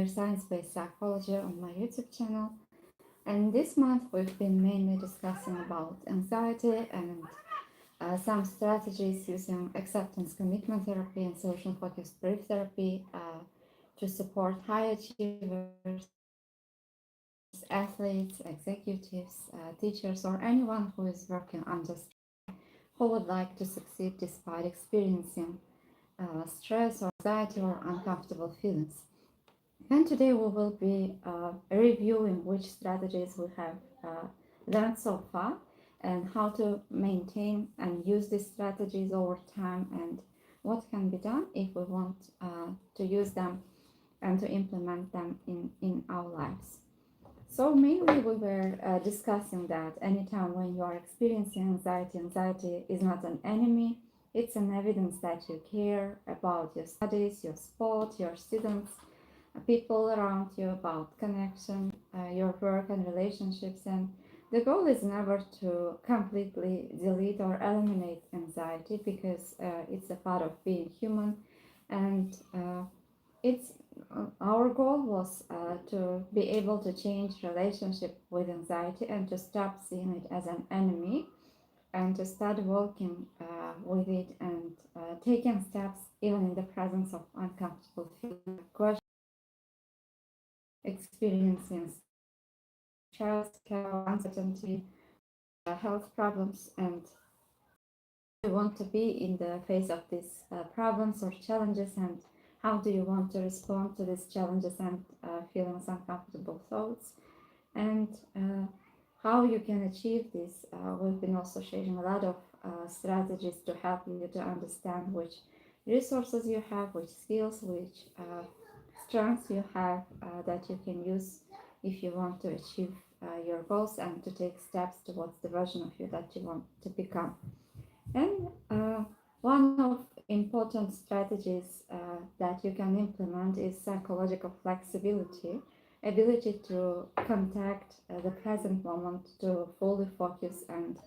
Science-Based Psychology on my YouTube channel. And this month we've been mainly discussing about anxiety and some strategies using acceptance commitment therapy and social focused brief therapy to support high achievers, athletes, executives, teachers, or anyone who is working under stress, who would like to succeed despite experiencing stress or anxiety or uncomfortable feelings. And today we will be reviewing which strategies we have learned so far and how to maintain and use these strategies over time and what can be done if we want to use them and to implement them in our lives. So mainly we were discussing that anytime when you are experiencing anxiety is not an enemy, it's an evidence that you care about your studies, your sport, your students, people around you, about connection, your work and relationships. And the goal is never to completely delete or eliminate anxiety because it's a part of being human. And it's our goal was to be able to change relationship with anxiety and to stop seeing it as an enemy and to start working with it and taking steps even in the presence of uncomfortable feelings, experiencing stress, chaos, uncertainty, health problems, and you want to be in the face of these problems or challenges, and how do you want to respond to these challenges and feelings, uncomfortable thoughts, and how you can achieve this. We've been also sharing a lot of strategies to help you to understand which resources you have, which skills, which strengths you have that you can use if you want to achieve your goals and to take steps towards the version of you that you want to become. And one of important strategies that you can implement is psychological flexibility, ability to contact the present moment, to fully focus and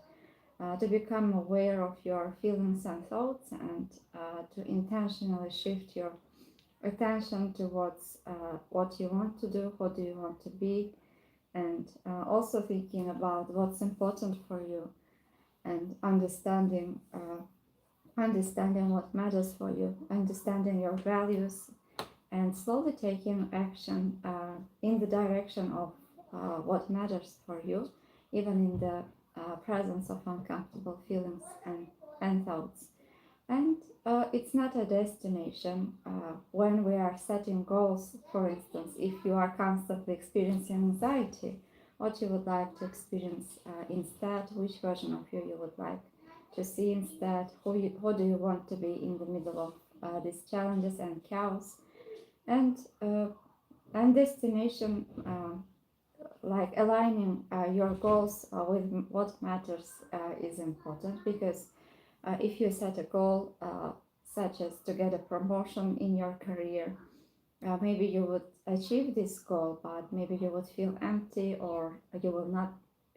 to become aware of your feelings and thoughts, and to intentionally shift your attention towards what you want to do, what do you want to be, and also thinking about what's important for you and understanding what matters for you, understanding your values, and slowly taking action in the direction of what matters for you, even in the presence of uncomfortable feelings and thoughts. And it's not a destination. When we are setting goals, for instance, if you are constantly experiencing anxiety, what you would like to experience instead, which version of you would like to see instead, who do you want to be in the middle of these challenges and chaos, and destination, like aligning your goals with what matters is important, because if you set a goal such as to get a promotion in your career, maybe you would achieve this goal, but maybe you would feel empty or you will not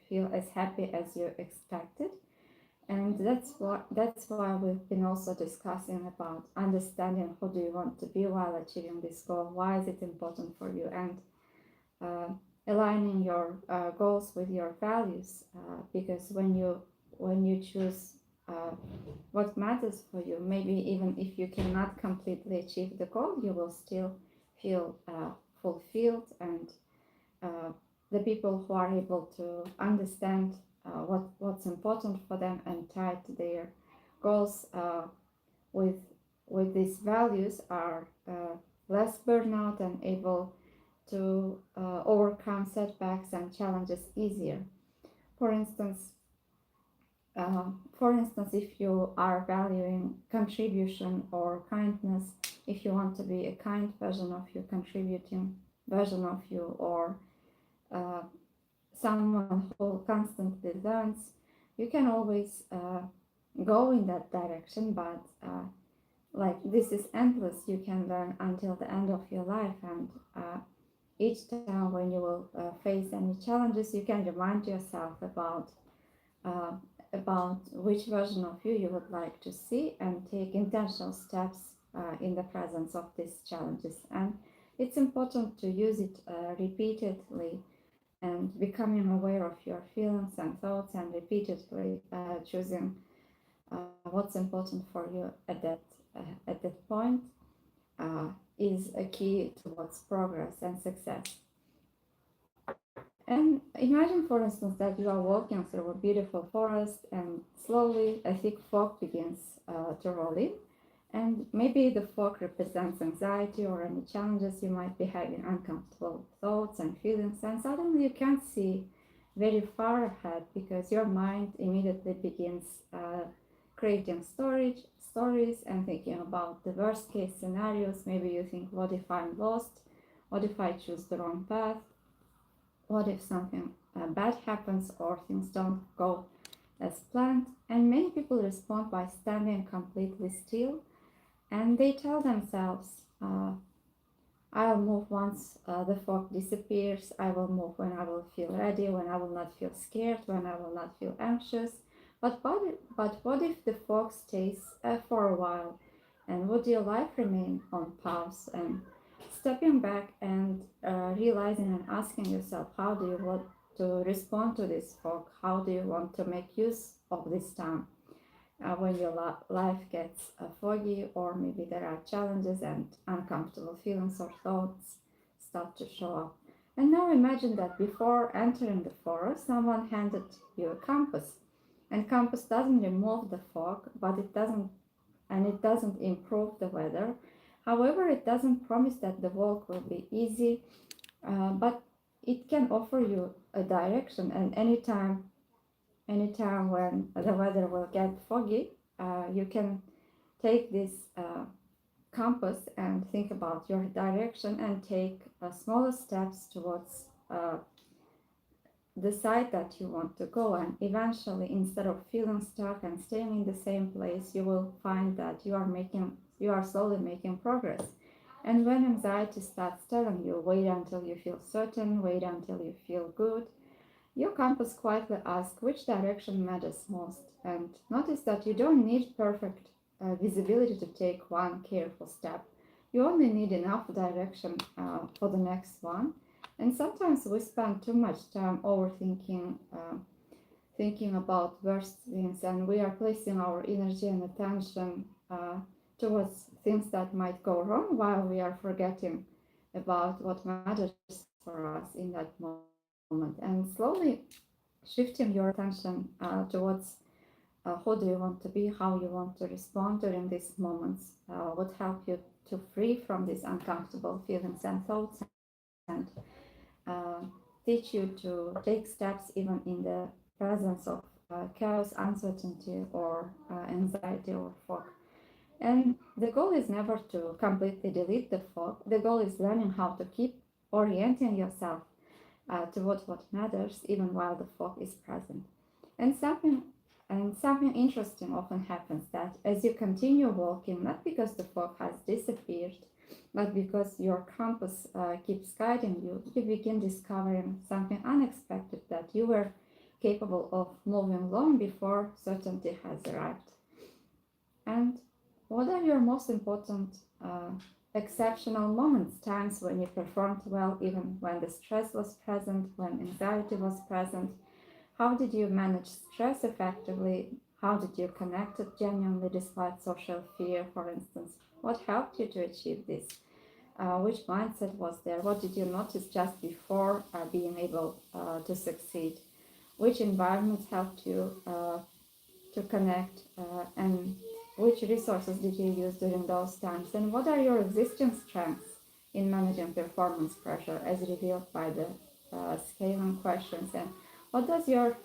feel as happy as you expected. And that's why we've been also discussing about understanding who do you want to be while achieving this goal, why is it important for you, and uh, aligning your goals with your values, because when you choose what matters for you, maybe even if you cannot completely achieve the goal, you will still feel fulfilled, and uh, the people who are able to understand what's important for them and tie to their goals with these values are less burnout and able to overcome setbacks and challenges easier. For instance, if you are valuing contribution or kindness, if you want to be a kind version of you, contributing version of you, or uh, someone who constantly learns, you can always go in that direction, but like this is endless. You can learn until the end of your life, and each time when you will face any challenges, you can remind yourself uh, about which version of you would like to see and take intentional steps in the presence of these challenges. And It's important to use it repeatedly and becoming aware of your feelings and thoughts and repeatedly choosing what's important for you at that point is a key towards progress and success. And imagine, for instance, that you are walking through a beautiful forest and slowly a thick fog begins to roll in. And maybe the fog represents anxiety or any challenges you might be having, uncomfortable thoughts and feelings, and suddenly you can't see very far ahead because your mind immediately begins creating stories and thinking about the worst case scenarios. Maybe you think, what if I'm lost? What if I choose the wrong path? What if something bad happens or things don't go as planned? And many people respond by standing completely still, and they tell themselves, I'll move once the fog disappears, I will move when I will feel ready, when I will not feel scared, when I will not feel anxious. But what if the fog stays for a while? And would your life remain on pause? And stepping back and realizing and asking yourself, how do you want to respond to this fog? How do you want to make use of this time when your life gets foggy, or maybe there are challenges and uncomfortable feelings or thoughts start to show up? And now imagine that before entering the forest, someone handed you a compass. And compass doesn't remove the fog, but it doesn't improve the weather. However, it doesn't promise that the walk will be easy, but it can offer you a direction. And anytime when the weather will get foggy, you can take this compass and think about your direction and take smaller steps towards the side that you want to go. And eventually, instead of feeling stuck and staying in the same place, you will find that you are slowly making progress. And when anxiety starts telling you, wait until you feel certain, wait until you feel good, your compass quietly asks which direction matters most. And notice that you don't need perfect visibility to take one careful step. You only need enough direction for the next one. And sometimes we spend too much time overthinking, thinking about worst things, and we are placing our energy and attention towards things that might go wrong while we are forgetting about what matters for us in that moment. And slowly shifting your attention towards who do you want to be, how you want to respond during these moments, would help you to free from these uncomfortable feelings and thoughts, and teach you to take steps even in the presence of chaos, uncertainty, or anxiety or fog. And the goal is never to completely delete the fog. The goal is learning how to keep orienting yourself towards what matters even while the fog is present. And something interesting often happens, that as you continue walking, not because the fog has disappeared, but because your compass keeps guiding you, you begin discovering something unexpected, that you were capable of moving long before certainty has arrived. And what are your most important exceptional moments, times when you performed well even when the stress was present, when anxiety was present? How did you manage stress effectively? How did you connect it genuinely despite social fear, for instance? What helped you to achieve this? Which mindset was there? What did you notice just before being able to succeed? Which environments helped you to connect, and which resources did you use during those times? And what are your existing strengths in managing performance pressure as revealed by the scaling questions? And what does your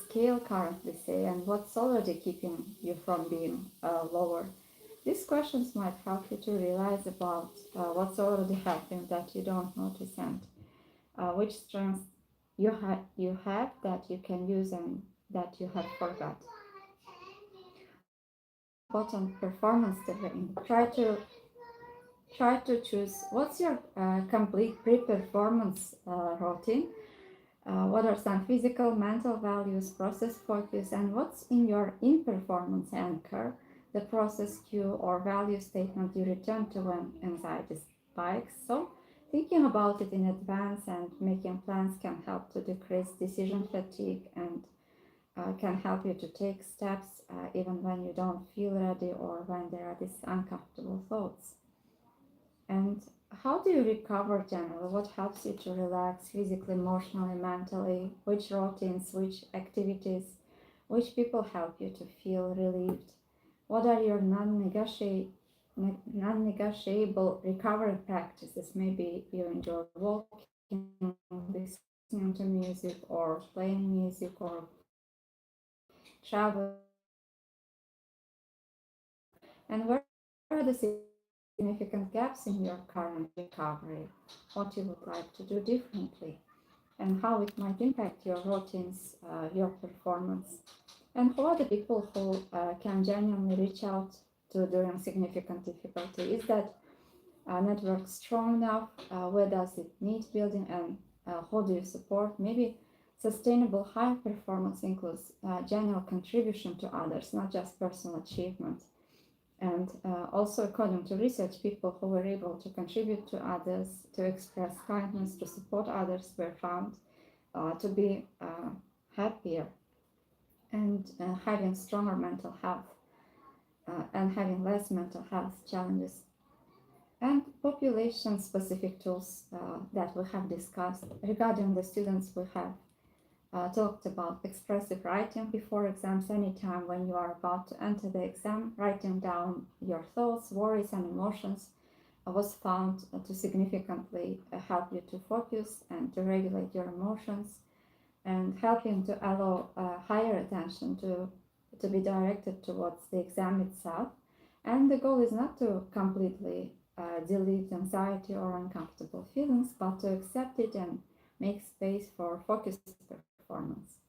scale currently say, and what's already keeping you from being lower? These questions might help you to realize about what's already happening that you don't notice, and which strengths you have that you can use and that you have forgot. What's your most important performance terrain? Try to choose what's your complete pre-performance routine. What are some physical, mental values, process focus, and what's in your in-performance anchor? the process cue or value statement you return to when anxiety spikes. So thinking about it in advance and making plans can help to decrease decision fatigue and can help you to take steps even when you don't feel ready or when there are these uncomfortable thoughts. And how do you recover generally? What helps you to relax physically, emotionally, mentally? Which routines, which activities, which people help you to feel relieved? What are your non-negotiable recovery practices? Maybe you enjoy walking, listening to music, or playing music, or traveling, and where are the significant gaps in your current recovery? What you would like to do differently, and how it might impact your routines, your performance, and who are the people who can genuinely reach out to during significant difficulty? Is that network strong enough? Where does it need building, and who do you support? Maybe sustainable high performance includes genuine contribution to others, not just personal achievement. And also, according to research, people who were able to contribute to others, to express kindness, to support others, were found to be happier and having stronger mental health and having less mental health challenges. And population specific tools that we have discussed regarding the students, we have talked about expressive writing before exams. Anytime when you are about to enter the exam, writing down your thoughts, worries, and emotions was found to significantly help you to focus and to regulate your emotions and helping to allow higher attention to be directed towards the exam itself. And the goal is not to completely delete anxiety or uncomfortable feelings, but to accept it and make space for focused performance.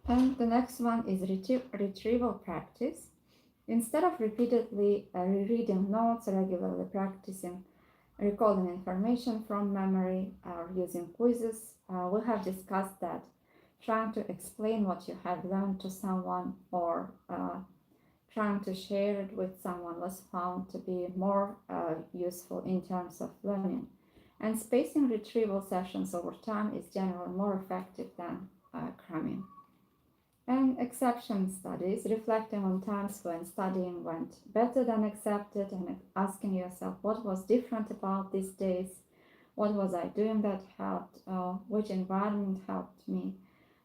And the next one is retrieval practice. Instead of repeatedly rereading notes, regularly practicing recalling information from memory or using quizzes, we have discussed that trying to explain what you have learned to someone or trying to share it with someone was found to be more useful in terms of learning. And spacing retrieval sessions over time is generally more effective than cramming. And exception studies, reflecting on times when studying went better than expected and asking yourself what was different about these days, what was I doing that helped, which environment helped me,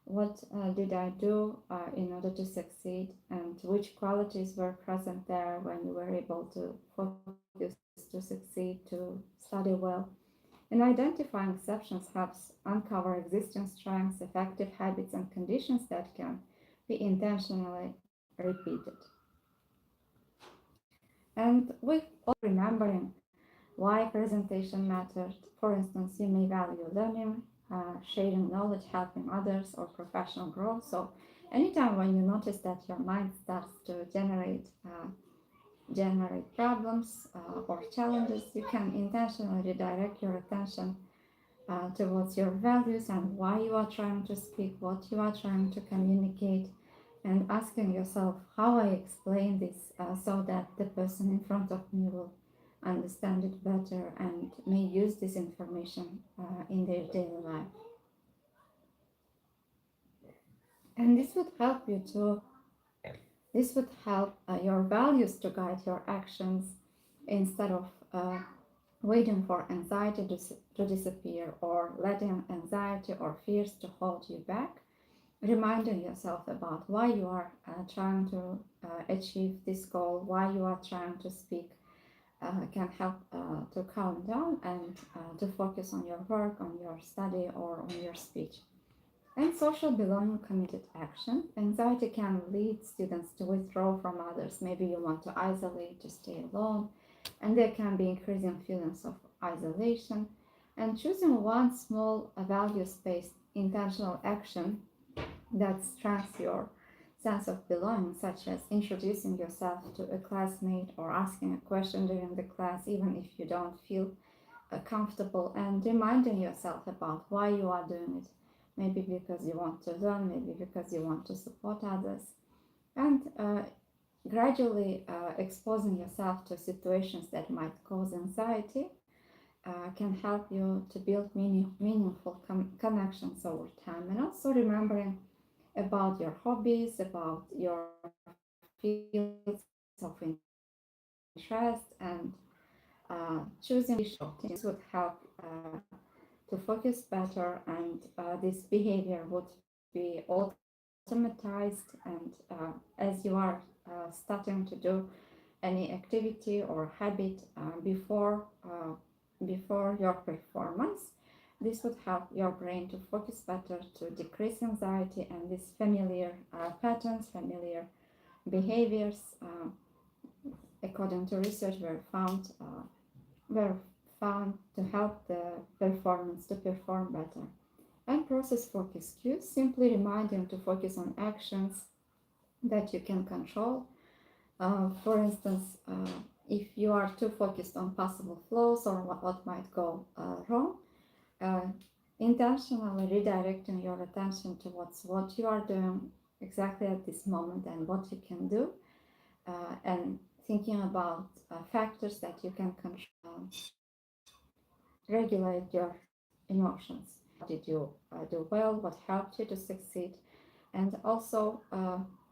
what did I do in order to succeed, and which qualities were present there when you were able to focus, to succeed, to study well. And identifying exceptions helps uncover existing strengths, effective habits, and conditions that can be intentionally repeated. And with remembering why presentation mattered, for instance, you may value learning, sharing knowledge, helping others, or professional growth. So, anytime when you notice that your mind starts to generate problems or challenges, you can intentionally redirect your attention towards your values and why you are trying to speak, what you are trying to communicate, and asking yourself how I explain this so that the person in front of me will understand it better and may use this information in their daily life. And this would help your values to guide your actions instead of waiting for anxiety to disappear or letting anxiety or fears to hold you back. Reminding yourself about why you are trying to achieve this goal, why you are trying to speak, can help to calm down and to focus on your work, on your study, or on your speech. And social belonging committed action. Anxiety can lead students to withdraw from others. Maybe you want to isolate, to stay alone, and there can be increasing feelings of isolation. And choosing one small values-based intentional action that strengthens your sense of belonging, such as introducing yourself to a classmate or asking a question during the class, even if you don't feel comfortable, and reminding yourself about why you are doing it. Maybe because you want to learn, maybe because you want to support others. And gradually exposing yourself to situations that might cause anxiety can help you to build meaningful connections over time, and also remembering about your hobbies, about your fields of interest, and choosing these routines would help to focus better, and this behavior would be automatized, and as you are starting to do any activity or habit before your performance, this would help your brain to focus better, to decrease anxiety, and these familiar patterns, familiar behaviors, according to research, were found to help the performance to perform better. And process focus cues, simply reminding to focus on actions that you can control. For instance, if you are too focused on possible flaws or what might go wrong, uh, intentionally redirecting your attention towards what you are doing exactly at this moment and what you can do, and thinking about factors that you can control, regulate your emotions. What did you do well? What helped you to succeed? And also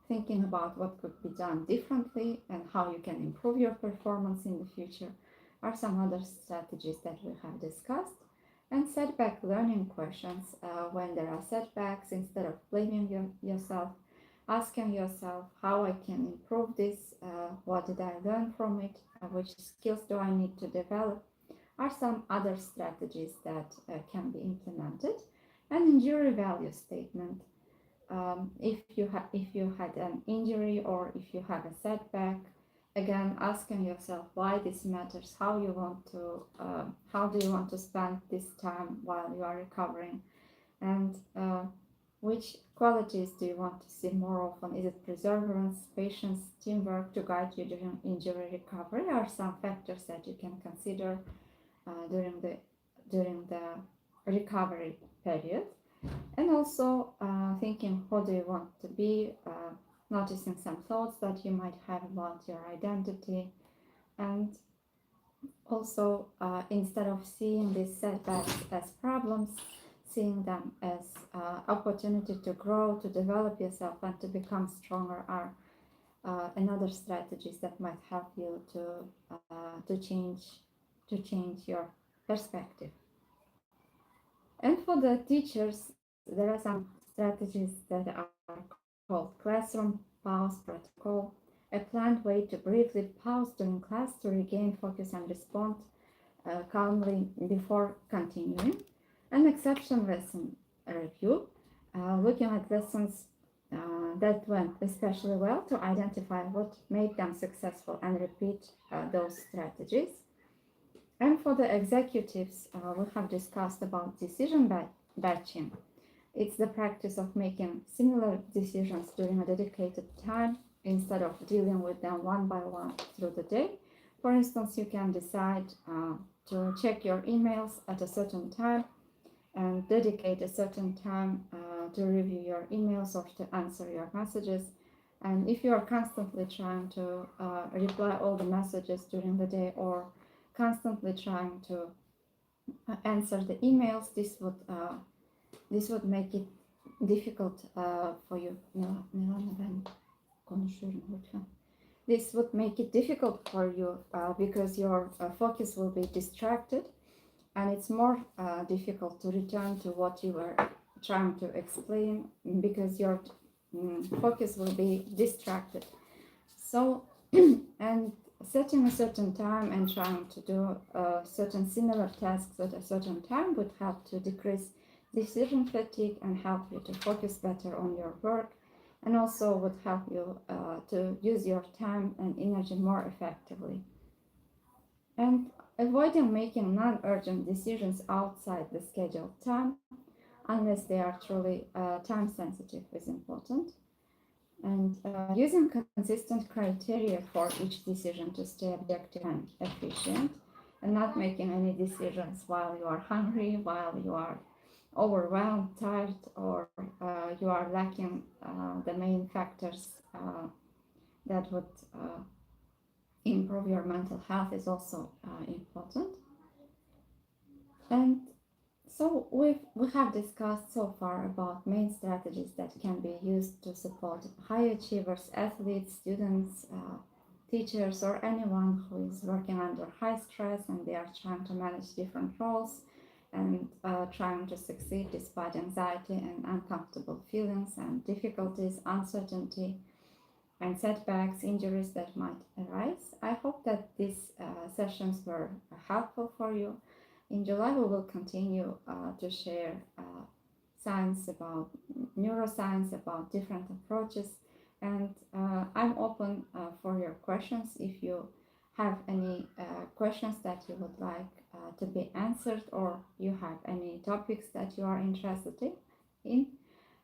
thinking about what could be done differently and how you can improve your performance in the future are some other strategies that we have discussed. And setback learning questions, when there are setbacks, instead of blaming yourself, asking yourself how I can improve this, what did I learn from it, which skills do I need to develop, are some other strategies that can be implemented. And injury value statement, if you had an injury or if you have a setback, again asking yourself why this matters, how do you want to spend this time while you are recovering, and which qualities do you want to see more often? Is it perseverance, patience, teamwork to guide you during injury recovery? Are some factors that you can consider during the recovery period. And also thinking who do you want to be, noticing some thoughts that you might have about your identity, and also instead of seeing these setbacks as problems, seeing them as opportunity to grow, to develop yourself, and to become stronger are another strategies that might help you to change your perspective. And for the teachers, there are some strategies that are called classroom pause protocol, a planned way to briefly pause during class to regain focus and respond calmly before continuing. An exception lesson review, looking at lessons that went especially well to identify what made them successful and repeat those strategies. And for the executives, we have discussed about decision batching. It's the practice of making similar decisions during a dedicated time instead of dealing with them one by one through the day. For instance, you can decide to check your emails at a certain time and dedicate a certain time to review your emails or to answer your messages. And if you are constantly trying to reply all the messages during the day, or constantly trying to answer the emails, this would make it difficult for you. Milana, ben konuşuyorum lütfen. This would make it difficult for you because your focus will be distracted, and it's more difficult to return to what you were trying to explain because your focus will be distracted. So, and setting a certain time and trying to do certain similar tasks at a certain time would help to decrease decision fatigue and help you to focus better on your work, and also would help you to use your time and energy more effectively. And avoiding making non-urgent decisions outside the scheduled time, unless they are truly time sensitive, is important. And using consistent criteria for each decision to stay objective and efficient, and not making any decisions while you are hungry, while you are overwhelmed, tired, or you are lacking the main factors that would improve your mental health is also important. And so we have discussed so far about main strategies that can be used to support high achievers, athletes, students, teachers, or anyone who is working under high stress and they are trying to manage different roles and trying to succeed despite anxiety and uncomfortable feelings and difficulties, uncertainty, and setbacks, injuries that might arise. I hope that these sessions were helpful for you. In July, we will continue to share science about neuroscience, about different approaches, and I'm open for your questions. If you have any questions that you would like to be answered, or you have any topics that you are interested in,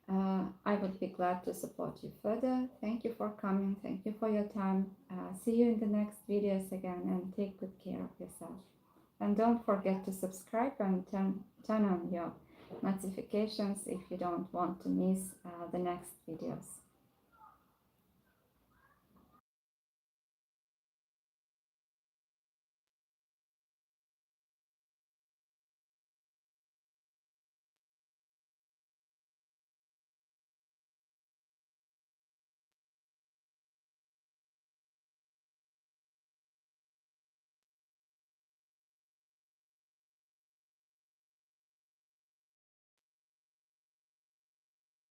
I would be glad to support you further. Thank you for coming. Thank you for your time. See you in the next videos again, and take good care of yourself. And don't forget to subscribe and turn on your notifications if you don't want to miss the next videos.